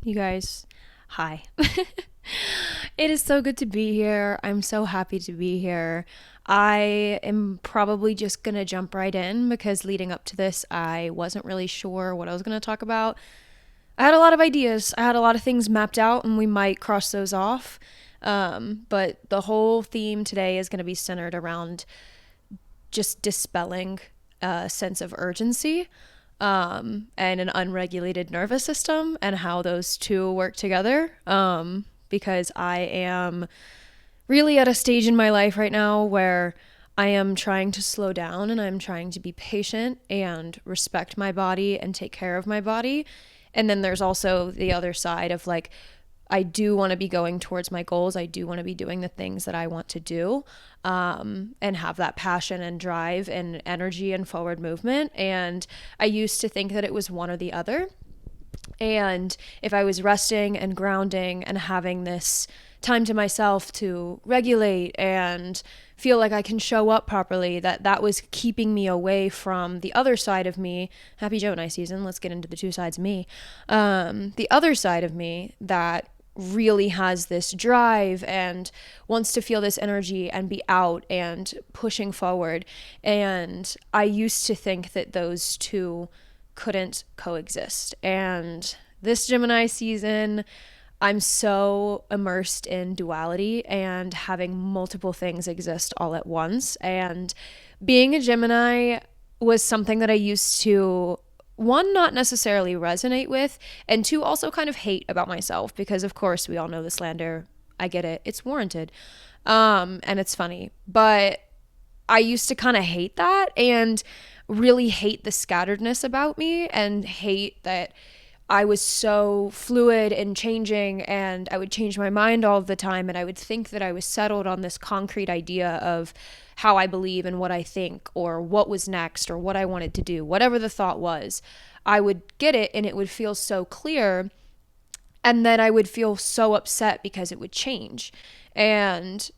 You guys, hi. It is so good to be here. I'm so happy to be here. I am probably just going to jump right in because leading up to this, I wasn't really sure what I was going to talk about. I had a lot of ideas, I had a lot of things mapped out, and we might cross those off. But the whole theme today is going to be centered around just dispelling a sense of urgency and an unregulated nervous system and how those two work together. Because I am really at a stage in my life right now where I am trying to slow down and I'm trying to be patient and respect my body and take care of my body. And then there's also the other side of like, I do want to be going towards my goals. I do want to be doing the things that I want to do, and have that passion and drive and energy and forward movement. And I used to think that it was one or the other. And if I was resting and grounding and having this time to myself to regulate and feel like I can show up properly, that was keeping me away from the other side of me. Happy Gemini season. Let's get into the two sides of me. The other side of me that really has this drive and wants to feel this energy and be out and pushing forward. And I used to think that those two couldn't coexist. And this Gemini season, I'm so immersed in duality and having multiple things exist all at once. And being a Gemini was something that I used to, one, not necessarily resonate with, and two, also kind of hate about myself because, of course, we all know the slander. I get it. It's warranted. And it's funny. But I used to kind of hate that and really hate the scatteredness about me and hate that I was so fluid and changing and I would change my mind all the time and I would think that I was settled on this concrete idea of how I believe and what I think or what was next or what I wanted to do. Whatever the thought was, I would get it and it would feel so clear, and then I would feel so upset because it would change. And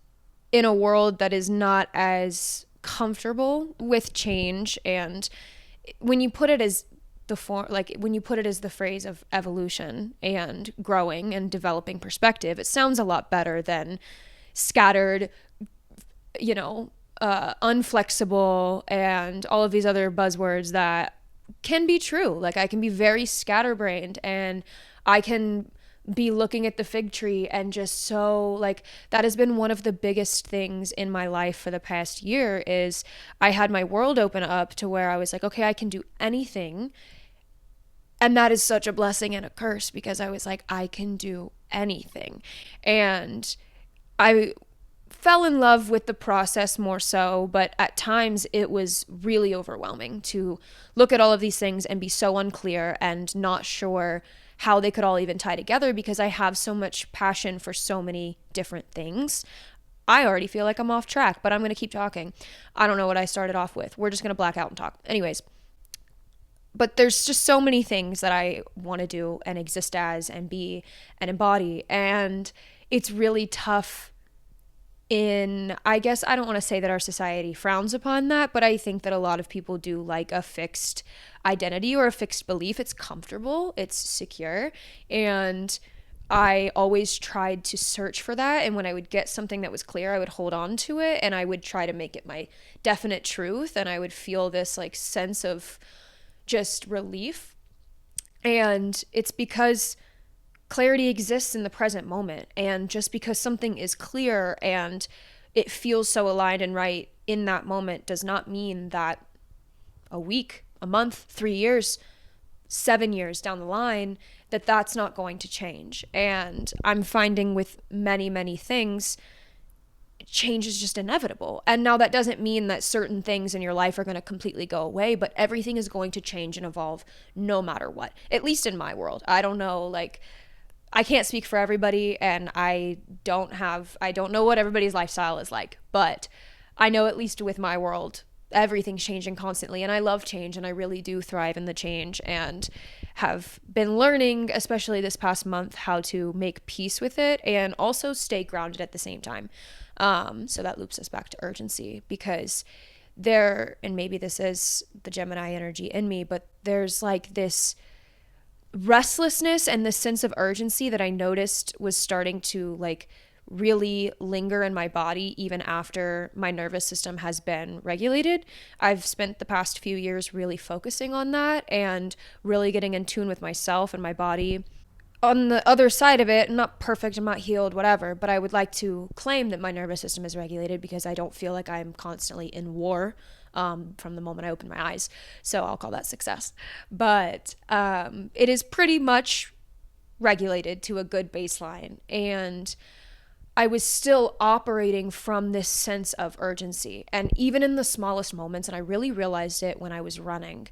in a world that is not as comfortable with change, and when you put it as the form, like when you put it as the phrase of evolution and growing and developing perspective, it sounds a lot better than scattered, unflexible and all of these other buzzwords that can be true. Like I can be very scatterbrained and I can be looking at the fig tree and just so like that has been one of the biggest things in my life for the past year is I had my world open up to where I was like, okay, I can do anything. And that is such a blessing and a curse because I was like, I can do anything. And I fell in love with the process more so, but at times it was really overwhelming to look at all of these things and be so unclear and not sure how they could all even tie together because I have so much passion for so many different things. I already feel like I'm off track, but I'm going to keep talking. I don't know what I started off with. We're just going to black out and talk. Anyways, but there's just so many things that I want to do and exist as and be and embody. And it's really tough I guess I don't want to say that our society frowns upon that, but I think that a lot of people do like a fixed identity or a fixed belief. It's comfortable, it's secure, and I always tried to search for that. And when I would get something that was clear, I would hold on to it and I would try to make it my definite truth. And I would feel this like sense of just relief. And it's because clarity exists in the present moment. And just because something is clear and it feels so aligned and right in that moment does not mean that a week, a month, 3 years, 7 years down the line, that's not going to change. And I'm finding with many, many things, change is just inevitable. And now that doesn't mean that certain things in your life are going to completely go away, but everything is going to change and evolve no matter what. At least in my world. I don't know, like, I can't speak for everybody, and I don't know what everybody's lifestyle is like, but I know at least with my world, everything's changing constantly, and I love change, and I really do thrive in the change, and have been learning, especially this past month, how to make peace with it and also stay grounded at the same time. So that loops us back to urgency because and maybe this is the Gemini energy in me, but there's like this restlessness and the sense of urgency that I noticed was starting to like really linger in my body even after my nervous system has been regulated. I've spent the past few years really focusing on that and really getting in tune with myself and my body. On the other side of it, I'm not perfect, I'm not healed, whatever, but I would like to claim that my nervous system is regulated because I don't feel like I'm constantly in war from the moment I open my eyes. So I'll call that success. But it is pretty much regulated to a good baseline. And I was still operating from this sense of urgency. And even in the smallest moments, and I really realized it when I was running,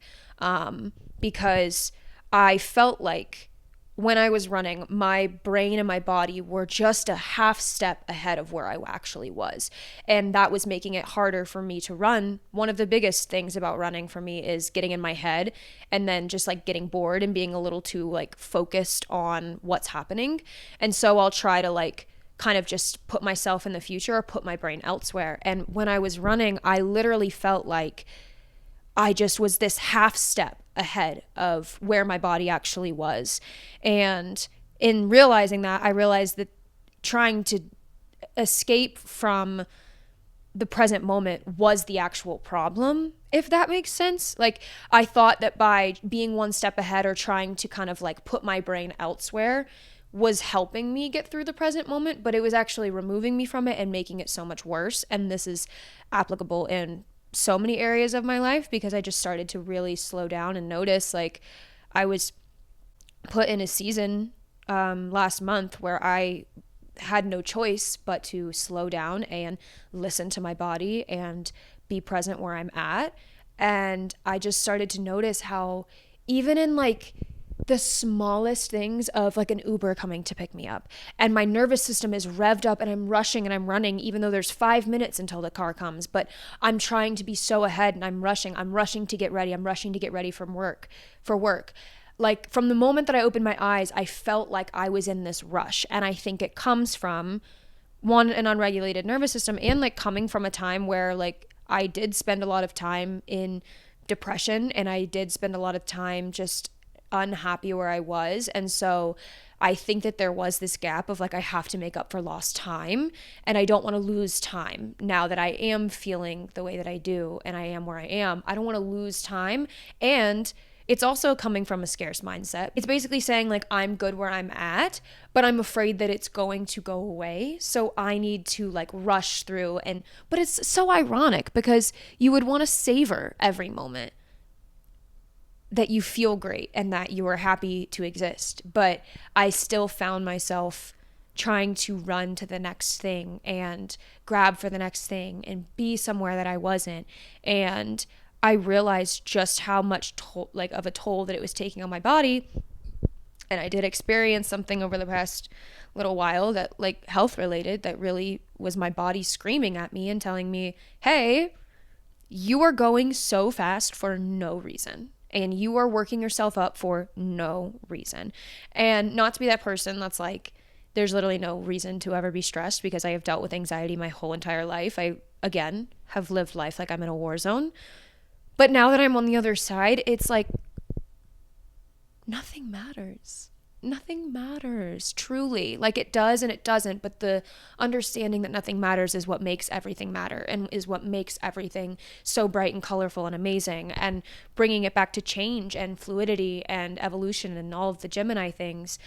because I felt like when I was running, my brain and my body were just a half step ahead of where I actually was. And that was making it harder for me to run. One of the biggest things about running for me is getting in my head and then just like getting bored and being a little too like focused on what's happening. And so I'll try to like kind of just put myself in the future or put my brain elsewhere. And when I was running, I literally felt like I just was this half step ahead of where my body actually was. And in realizing that, I realized that trying to escape from the present moment was the actual problem, if that makes sense. Like, I thought that by being one step ahead or trying to kind of like put my brain elsewhere was helping me get through the present moment, but it was actually removing me from it and making it so much worse. And this is applicable in so many areas of my life because I just started to really slow down and notice like I was put in a season last month where I had no choice but to slow down and listen to my body and be present where I'm at. And I just started to notice how even in like the smallest things of like an Uber coming to pick me up and my nervous system is revved up and I'm rushing and I'm running even though there's 5 minutes until the car comes, but I'm trying to be so ahead and I'm rushing to get ready. I'm rushing to get ready for work. Like from the moment that I opened my eyes, I felt like I was in this rush. And I think it comes from one, an unregulated nervous system, and like coming from a time where like I did spend a lot of time in depression and I did spend a lot of time just unhappy where I was. And so I think that there was this gap of like, I have to make up for lost time and I don't want to lose time now that I am feeling the way that I do and I am where I am. I don't want to lose time. And it's also coming from a scarce mindset. It's basically saying like, I'm good where I'm at, but I'm afraid that it's going to go away. So I need to like rush through but it's so ironic because you would want to savor every moment that you feel great and that you are happy to exist. But I still found myself trying to run to the next thing and grab for the next thing and be somewhere that I wasn't. And I realized just how much of a toll that it was taking on my body. And I did experience something over the past little while that like health related that really was my body screaming at me and telling me, hey, you are going so fast for no reason. And you are working yourself up for no reason. And not to be that person that's like, there's literally no reason to ever be stressed because I have dealt with anxiety my whole entire life. I, again, have lived life like I'm in a war zone. But now that I'm on the other side, it's like nothing matters. Nothing matters, truly. Like it does and it doesn't, but the understanding that nothing matters is what makes everything matter and is what makes everything so bright and colorful and amazing. And bringing it back to change and fluidity and evolution and all of the Gemini things,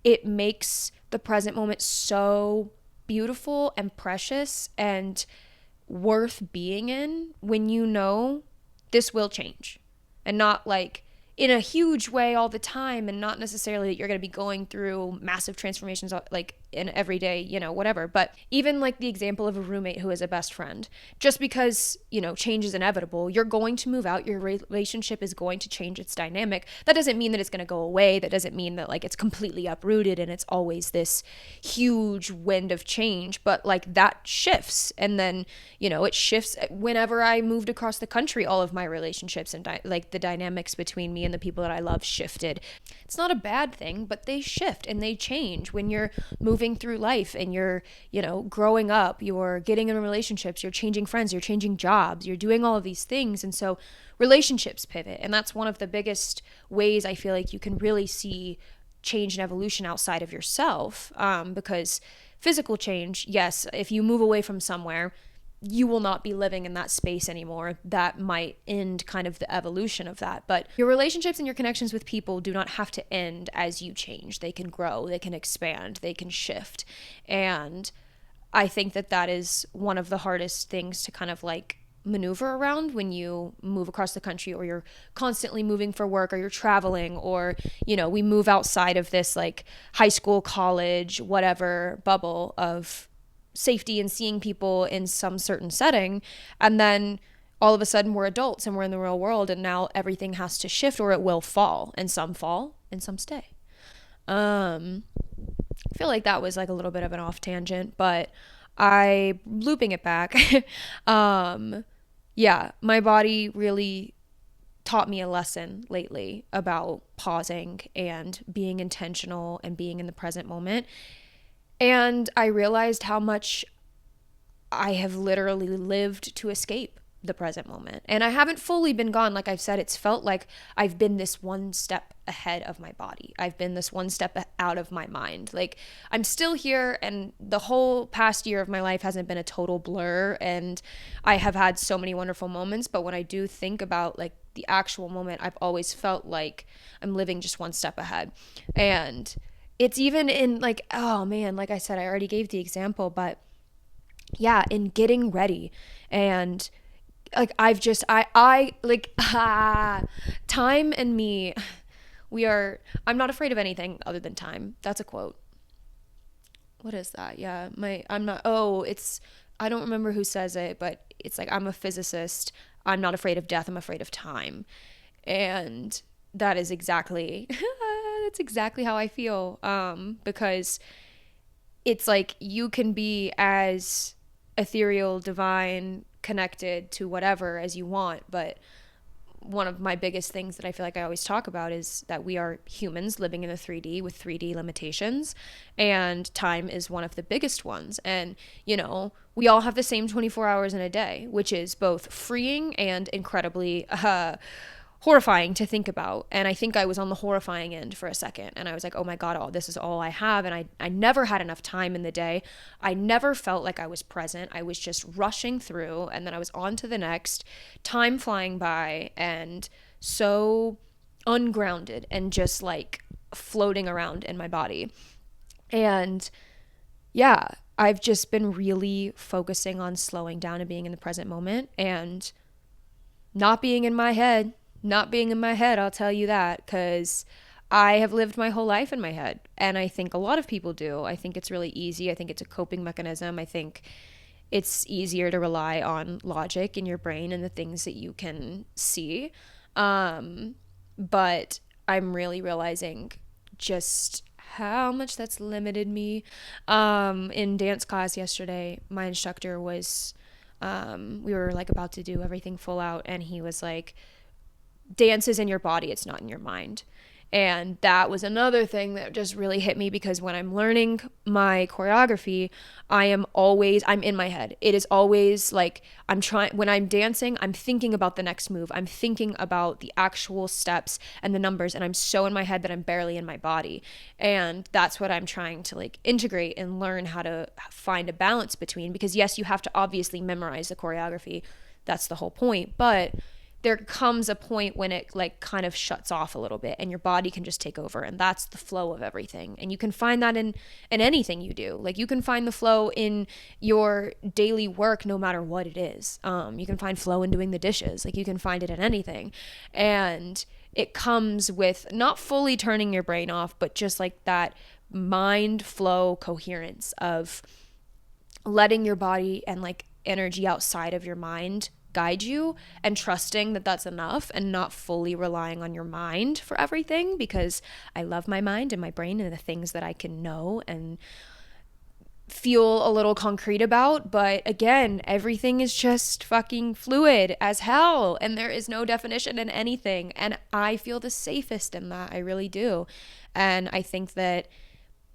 it makes the present moment so beautiful and precious and worth being in when you know this will change. And not like in a huge way all the time, and not necessarily that you're going to be going through massive transformations like in every day, you know, whatever. But even like the example of a roommate who is a best friend, just because, you know, change is inevitable, you're going to move out, your relationship is going to change its dynamic. That doesn't mean that it's going to go away. That doesn't mean that like it's completely uprooted and it's always this huge wind of change, but like that shifts. And then, you know, it shifts. Whenever I moved across the country, all of my relationships and like the dynamics between me and and the people that I love shifted. It's not a bad thing, but they shift and they change when you're moving through life and you're, growing up, you're getting in relationships, you're changing friends, you're changing jobs, you're doing all of these things. And so relationships pivot. And that's one of the biggest ways I feel like you can really see change and evolution outside of yourself, because physical change, yes, if you move away from somewhere, you will not be living in that space anymore. That might end kind of the evolution of that. But your relationships and your connections with people do not have to end as you change. They can grow, they can expand, they can shift. And I think that that is one of the hardest things to kind of like maneuver around when you move across the country, or you're constantly moving for work, or you're traveling, or we move outside of this like high school, college, whatever bubble of safety and seeing people in some certain setting, and then all of a sudden we're adults and we're in the real world, and now everything has to shift, or it will fall, and some fall and some stay. I feel like that was like a little bit of an off tangent, but I looping it back. Yeah, my body really taught me a lesson lately about pausing and being intentional and being in the present moment. And I realized how much I have literally lived to escape the present moment. And I haven't fully been gone. Like I've said, it's felt like I've been this one step ahead of my body. I've been this one step out of my mind. Like I'm still here, and the whole past year of my life hasn't been a total blur. And I have had so many wonderful moments. But when I do think about like the actual moment, I've always felt like I'm living just one step ahead. And it's even in like, oh man, like I said, I already gave the example, but yeah, in getting ready. And like I like time and me, I'm not afraid of anything other than time. That's a quote. What is that? Yeah, I don't remember who says it, but it's like, I'm a physicist, I'm not afraid of death, I'm afraid of time. And that is exactly that's exactly how I feel, because it's like you can be as ethereal, divine, connected to whatever as you want, but one of my biggest things that I feel like I always talk about is that we are humans living in a 3D with 3D limitations, and time is one of the biggest ones. And we all have the same 24 hours in a day, which is both freeing and incredibly horrifying to think about. And I think I was on the horrifying end for a second, and I was like, oh my God, this is all I have. And I never had enough time in the day. I never felt like I was present. I was just rushing through, and then I was on to the next, time flying by, and so ungrounded and just like floating around in my body. And yeah, I've just been really focusing on slowing down and being in the present moment, and not being in my head. I'll tell you that, because I have lived my whole life in my head, and I think a lot of people do. I think it's really easy. I think it's a coping mechanism. I think it's easier to rely on logic in your brain and the things that you can see. But I'm really realizing just how much that's limited me. In dance class yesterday, my instructor was, we were like about to do everything full out, and he was like, dance is in your body, it's not in your mind. And that was another thing that just really hit me, because when I'm learning my choreography, I'm in my head. It is always like when I'm dancing, I'm thinking about the next move. I'm thinking about the actual steps and the numbers, and I'm so in my head that I'm barely in my body. And that's what I'm trying to like integrate and learn how to find a balance between, because yes, you have to obviously memorize the choreography. That's the whole point. But there comes a point when it like kind of shuts off a little bit, and your body can just take over, and that's the flow of everything. And you can find that in anything you do. Like you can find the flow in your daily work, no matter what it is. You can find flow in doing the dishes. Like you can find it in anything. And it comes with not fully turning your brain off, but just like that mind flow coherence of letting your body and like energy outside of your mind guide you, and trusting that that's enough, and not fully relying on your mind for everything, because I love my mind and my brain and the things that I can know and feel a little concrete about. But again, everything is just fucking fluid as hell, and there is no definition in anything. And I feel the safest in that. I really do. And I think that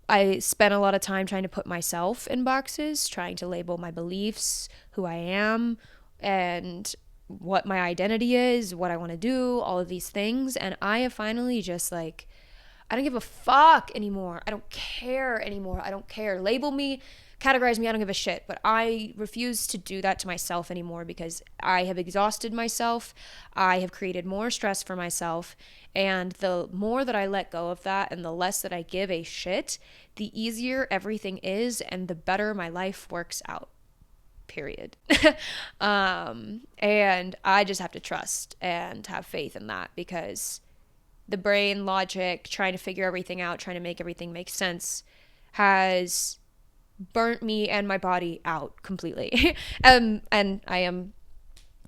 I spent a lot of time trying to put myself in boxes, trying to label my beliefs, who I am, and what my identity is, what I want to do, all of these things. And I have finally just like, I don't give a fuck anymore. I don't care anymore. I don't care. Label me, categorize me. I don't give a shit. But I refuse to do that to myself anymore because I have exhausted myself. I have created more stress for myself. And the more that I let go of that and the less that I give a shit, the easier everything is and the better my life works out. Period. And I just have to trust and have faith in that because the brain logic, trying to figure everything out, trying to make everything make sense, has burnt me and my body out completely. And I am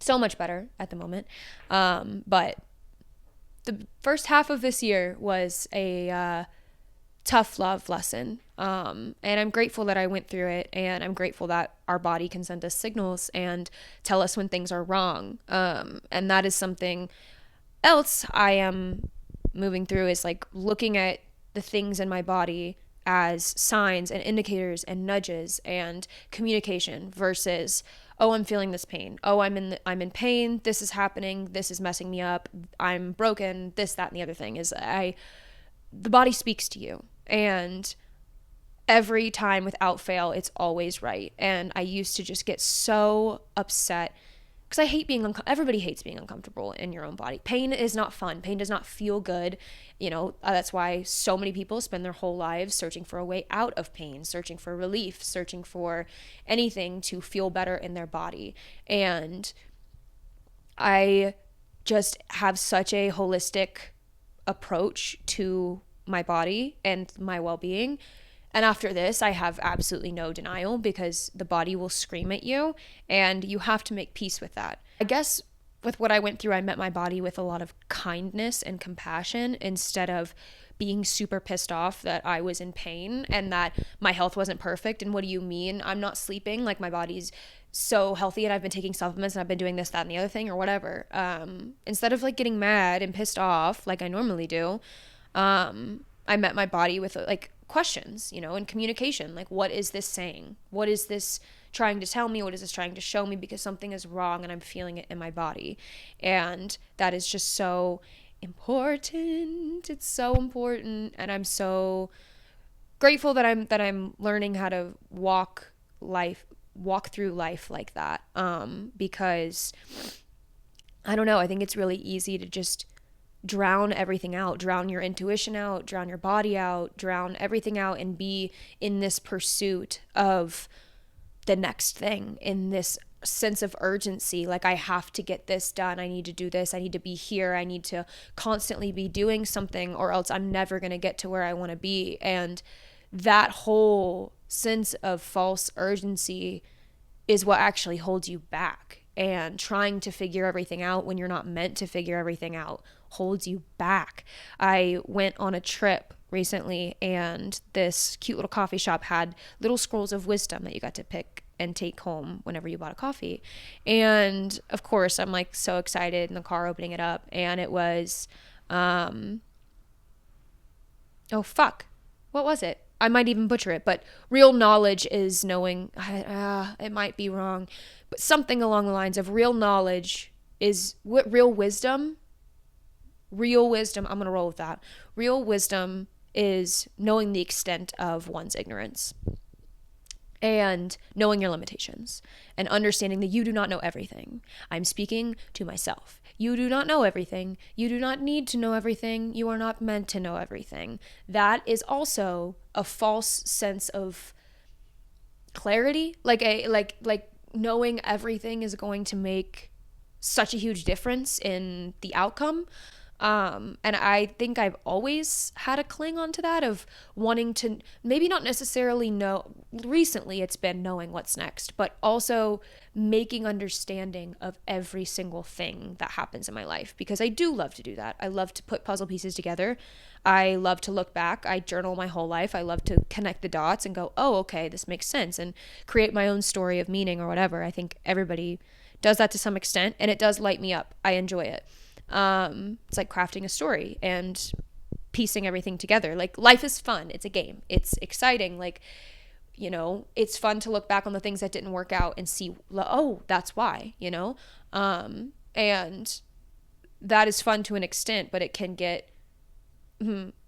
so much better at the moment. But the first half of this year was a tough love lesson. And I'm grateful that I went through it, and I'm grateful that our body can send us signals and tell us when things are wrong. And that is something else I am moving through, is like looking at the things in my body as signs and indicators and nudges and communication versus, oh, I'm feeling this pain. Oh, I'm in pain. This is happening. This is messing me up. I'm broken. This, that, and the other thing is the body speaks to you, and every time without fail, it's always right. And I used to just get so upset because I hate being everybody hates being uncomfortable in your own body. Pain is not fun. Pain does not feel good. That's why so many people spend their whole lives searching for a way out of pain, searching for relief, searching for anything to feel better in their body. And I just have such a holistic approach to my body and my well-being. And after this, I have absolutely no denial because the body will scream at you and you have to make peace with that. I guess with what I went through, I met my body with a lot of kindness and compassion instead of being super pissed off that I was in pain and that my health wasn't perfect. And what do you mean? I'm not sleeping. Like, my body's so healthy and I've been taking supplements and I've been doing this, that, and the other thing or whatever. Instead of like getting mad and pissed off like I normally do, I met my body with like questions, and communication. Like, what is this saying? What is this trying to tell me? What is this trying to show me? Because something is wrong and I'm feeling it in my body. And that is just so important. It's so important. And I'm so grateful that I'm learning how to walk through life like that. Because I don't know, I think it's really easy to just drown everything out, drown your intuition out, drown your body out, drown everything out, and be in this pursuit of the next thing, in this sense of urgency. Like, I have to get this done. I need to do this. I need to be here. I need to constantly be doing something, or else I'm never going to get to where I want to be. And that whole sense of false urgency is what actually holds you back. And trying to figure everything out when you're not meant to figure everything out holds you back. I went on a trip recently, and this cute little coffee shop had little scrolls of wisdom that you got to pick and take home whenever you bought a coffee. And of course, I'm like so excited in the car opening it up, and it was oh fuck, what was it? I might even butcher it, but real knowledge is knowing, it might be wrong, but something along the lines of real knowledge is what real wisdom, I'm going to roll with that. Real wisdom is knowing the extent of one's ignorance and knowing your limitations and understanding that you do not know everything. I'm speaking to myself. You do not know everything. You do not need to know everything. You are not meant to know everything. That is also a false sense of clarity. Like knowing everything is going to make such a huge difference in the outcome. And I think I've always had a cling on to that of wanting to maybe not necessarily know. Recently it's been knowing what's next, but also making understanding of every single thing that happens in my life, because I do love to do that. I love to put puzzle pieces together. I love to look back. I journal my whole life. I love to connect the dots and go, oh, okay, this makes sense, and create my own story of meaning or whatever. I think everybody does that to some extent, and it does light me up. I enjoy it. It's like crafting a story and piecing everything together. Like, life is fun. It's a game. It's exciting. Like, it's fun to look back on the things that didn't work out and see, oh, that's why, and that is fun to an extent, but it can get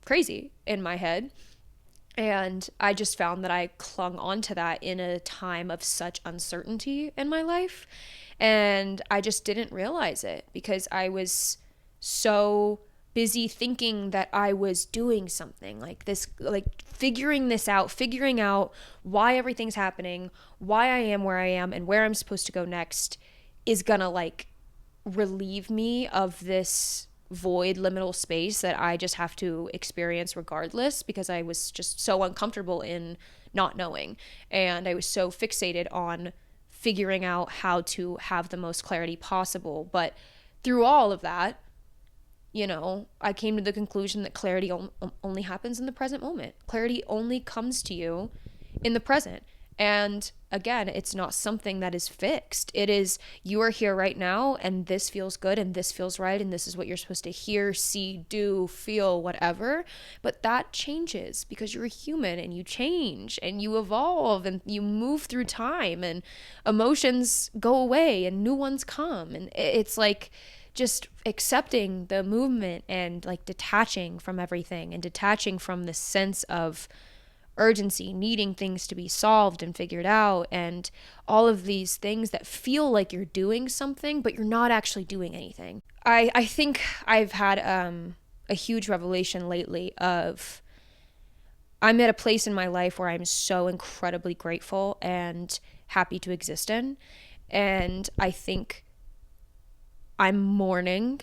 crazy in my head. And I just found that I clung on to that in a time of such uncertainty in my life. And I just didn't realize it because I was so busy thinking that I was doing something like this, like figuring out why everything's happening, why I am where I am, and where I'm supposed to go next is gonna like relieve me of this void liminal space that I just have to experience regardless, because I was just so uncomfortable in not knowing, and I was so fixated on figuring out how to have the most clarity possible. But through all of that, I came to the conclusion that clarity only happens in the present moment. Clarity only comes to you in the present. And again, it's not something that is fixed. It is, you are here right now, and this feels good, and this feels right, and this is what you're supposed to hear, see, do, feel, whatever. But that changes because you're a human, and you change, and you evolve, and you move through time, and emotions go away, and new ones come. And it's like just accepting the movement and like detaching from everything, and detaching from the sense of urgency, needing things to be solved and figured out, and all of these things that feel like you're doing something, but you're not actually doing anything. I think I've had a huge revelation lately of, I'm at a place in my life where I'm so incredibly grateful and happy to exist in. And I think I'm mourning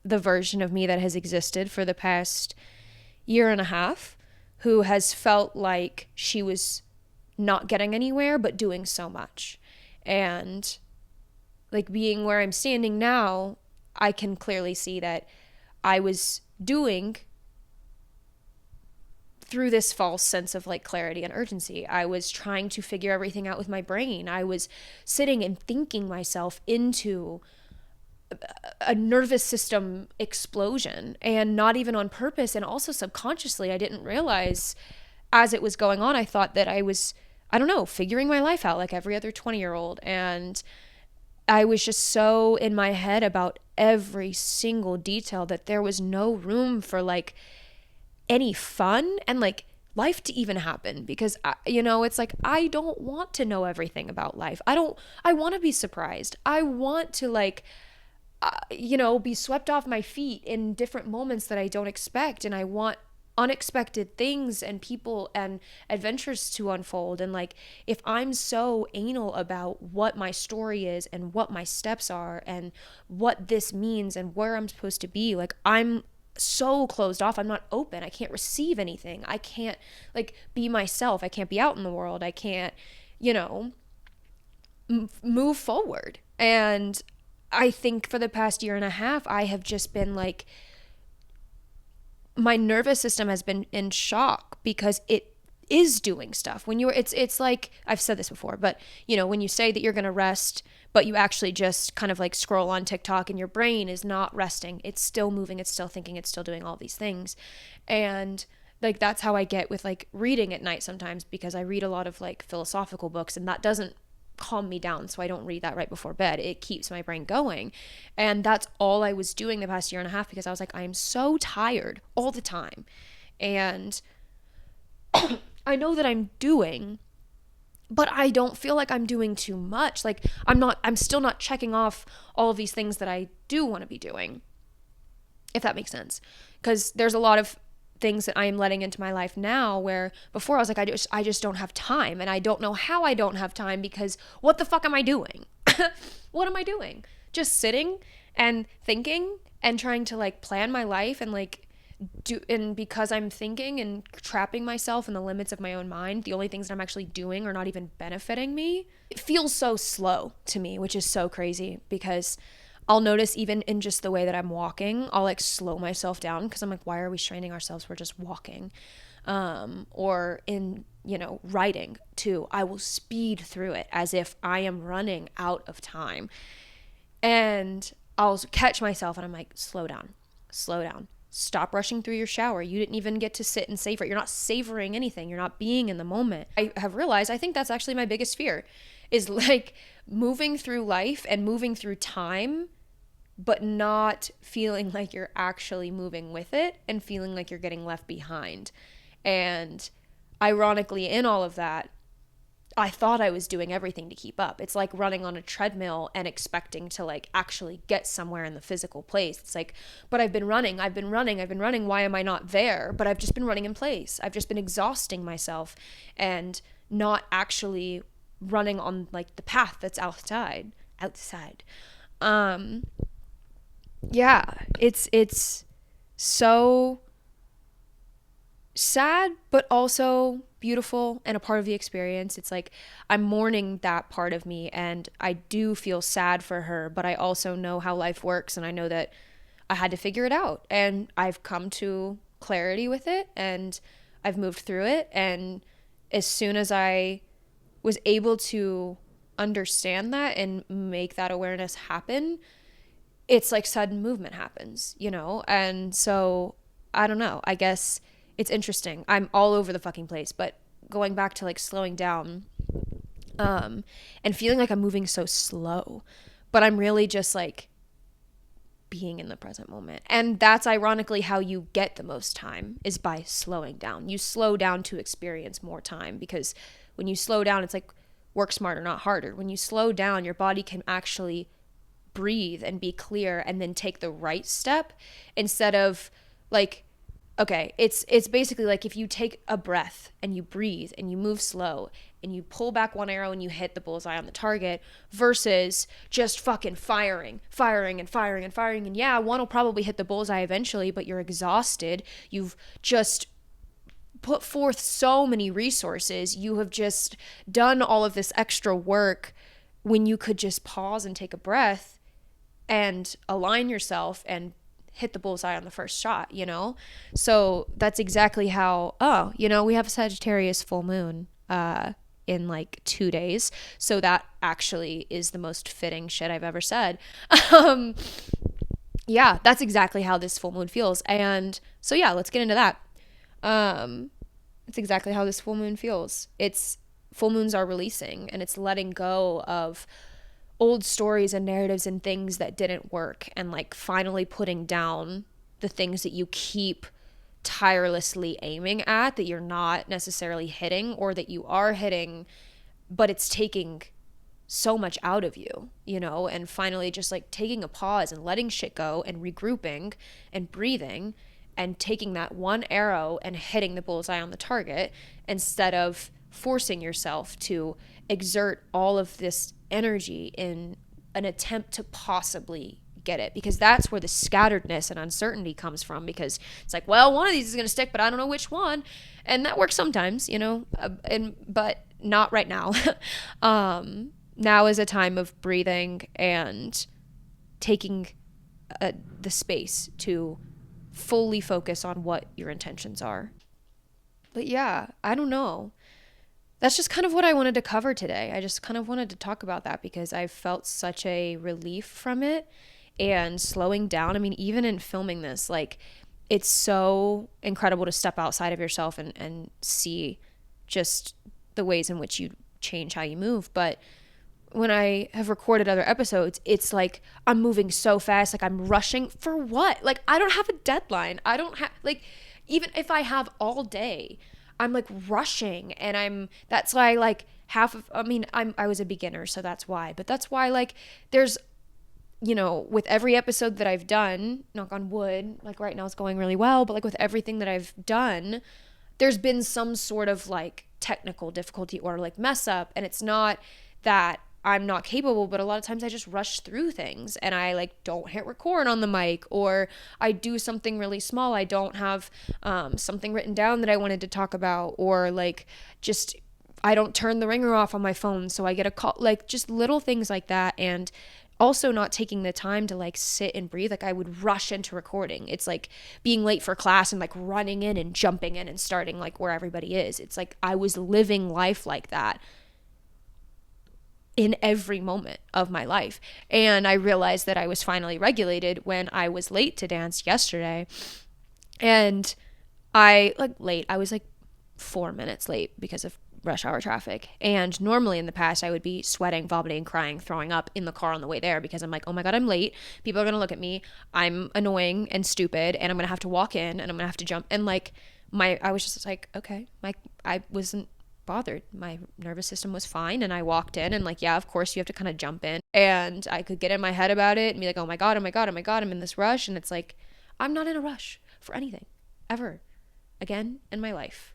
the version of me that has existed for the past year and a half, who has felt like she was not getting anywhere but doing so much. And like, being where I'm standing now, I can clearly see that I was doing through this false sense of like clarity and urgency. I was trying to figure everything out with my brain. I was sitting and thinking myself into a nervous system explosion, and not even on purpose, and also subconsciously. I didn't realize as it was going on, I thought that I was, I don't know, figuring my life out like every other 20-year-old. And I was just so in my head about every single detail that there was no room for like any fun and like life to even happen, because it's like, I don't want to know everything about life. I want to be surprised. I want to like be swept off my feet in different moments that I don't expect. And I want unexpected things and people and adventures to unfold. And like, if I'm so anal about what my story is and what my steps are and what this means and where I'm supposed to be, like, I'm so closed off. I'm not open. I can't receive anything. I can't like be myself. I can't be out in the world. I can't, move forward. And I think for the past year and a half, I have just been like, my nervous system has been in shock because it is doing stuff. When it's like, I've said this before, but when you say that you're going to rest, but you actually just kind of like scroll on TikTok, and your brain is not resting. It's still moving. It's still thinking. It's still doing all these things. And like, that's how I get with like reading at night sometimes, because I read a lot of like philosophical books, and that doesn't calm me down, so I don't read that right before bed. It keeps my brain going. And that's all I was doing the past year and a half, because I was like, I am so tired all the time. And I know that I'm doing, but I don't feel like I'm doing too much. Like, I'm still not checking off all of these things that I do want to be doing, if that makes sense. Because there's a lot of things that I am letting into my life now, where before I was like, I just don't have time, and I don't know how I don't have time, because what the fuck am I doing? What am I doing? Just sitting and thinking and trying to like plan my life and like and because I'm thinking and trapping myself in the limits of my own mind, the only things that I'm actually doing are not even benefiting me. It feels so slow to me, which is so crazy, because I'll notice even in just the way that I'm walking, I'll like slow myself down because I'm like, why are we straining ourselves? We're just walking. Or in, writing too, I will speed through it as if I am running out of time. And I'll catch myself and I'm like, slow down, slow down. Stop rushing through your shower. You didn't even get to sit and savor it. You're not savoring anything. You're not being in the moment. I have realized, I think that's actually my biggest fear, is like moving through life and moving through time, but not feeling like you're actually moving with it and feeling like you're getting left behind. And ironically, in all of that, I thought I was doing everything to keep up. It's like running on a treadmill and expecting to like actually get somewhere in the physical place. It's like, but I've been running. Why am I not there? But I've just been running in place. I've just been exhausting myself and not actually running on like the path that's outside. Yeah, it's so sad, but also beautiful and a part of the experience. It's like I'm mourning that part of me, and I do feel sad for her, but I also know how life works, and I know that I had to figure it out, and I've come to clarity with it, and I've moved through it. And as soon as I was able to understand that and make that awareness happen, it's like sudden movement happens, And so I don't know, I guess it's interesting. I'm all over the fucking place, but going back to like slowing down, and feeling like I'm moving so slow, but I'm really just like being in the present moment. And that's ironically how you get the most time, is by slowing down. You slow down to experience more time, because when you slow down, it's like work smarter, not harder. When you slow down, your body can actually breathe and be clear and then take the right step, instead of like, okay, it's basically like if you take a breath and you breathe and you move slow and you pull back one arrow and you hit the bullseye on the target, versus just fucking firing. And yeah, one will probably hit the bullseye eventually, but you're exhausted. You've just put forth so many resources. You have just done all of this extra work when you could just pause and take a breath and align yourself and hit the bullseye on the first shot, So that's exactly how, we have a Sagittarius full moon in like 2 days. So that actually is the most fitting shit I've ever said. Yeah, that's exactly how this full moon feels. And so, yeah, let's get into that. It's exactly how this full moon feels. Full moons are releasing, and it's letting go of old stories and narratives and things that didn't work, and like finally putting down the things that you keep tirelessly aiming at that you're not necessarily hitting, or that you are hitting but it's taking so much out of you, and finally just like taking a pause and letting shit go and regrouping and breathing and taking that one arrow and hitting the bullseye on the target, instead of forcing yourself to exert all of this energy in an attempt to possibly get it, because that's where the scatteredness and uncertainty comes from, because it's like, well, one of these is going to stick, but I don't know which one. And that works sometimes, but not right now. Now is a time of breathing and taking the space to fully focus on what your intentions are. But yeah, I don't know. That's just kind of what I wanted to cover today. I just kind of wanted to talk about that because I felt such a relief from it and slowing down. I mean, even in filming this, like, it's so incredible to step outside of yourself and see just the ways in which you change how you move. But when I have recorded other episodes, it's like I'm moving so fast, like I'm rushing for what? Like, I don't have a deadline. I don't have, like, even if I have all day, I'm like rushing, and that's why like I was a beginner, so that's why. But that's why, like, there's, with every episode that I've done, knock on wood, like right now it's going really well, but like with everything that I've done, there's been some sort of like technical difficulty or like mess up. And it's not that I'm not capable, but a lot of times I just rush through things and I like don't hit record on the mic, or I do something really small. I don't have something written down that I wanted to talk about, or like just I don't turn the ringer off on my phone, so I get a call, like just little things like that. And also not taking the time to like sit and breathe. Like I would rush into recording. It's like being late for class and like running in and jumping in and starting like where everybody is. It's like I was living life like that in every moment of my life. And I realized that I was finally regulated when I was late to dance yesterday. And I was like 4 minutes late because of rush hour traffic. And normally in the past, I would be sweating, vomiting, crying, throwing up in the car on the way there because I'm like, oh my God, I'm late. People are going to look at me. I'm annoying and stupid. And I'm going to have to walk in and I'm going to have to jump. And like, I was just like, okay, I wasn't bothered. My nervous system was fine. And I walked in and like, yeah, of course you have to kind of jump in. And I could get in my head about it and be like, oh my God, oh my God, oh my God, I'm in this rush. And it's like, I'm not in a rush for anything ever again in my life.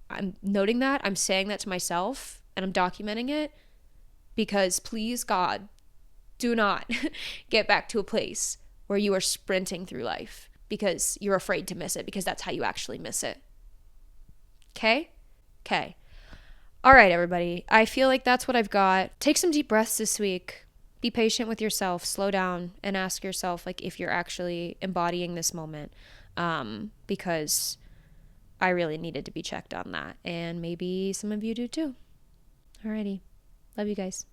I'm noting that, I'm saying that to myself, and I'm documenting it because please, God, do not get back to a place where you are sprinting through life because you're afraid to miss it, because that's how you actually miss it. Okay? Okay. All right, everybody. I feel like that's what I've got. Take some deep breaths this week. Be patient with yourself. Slow down and ask yourself like if you're actually embodying this moment, because I really needed to be checked on that. And maybe some of you do too. Alrighty. Love you guys.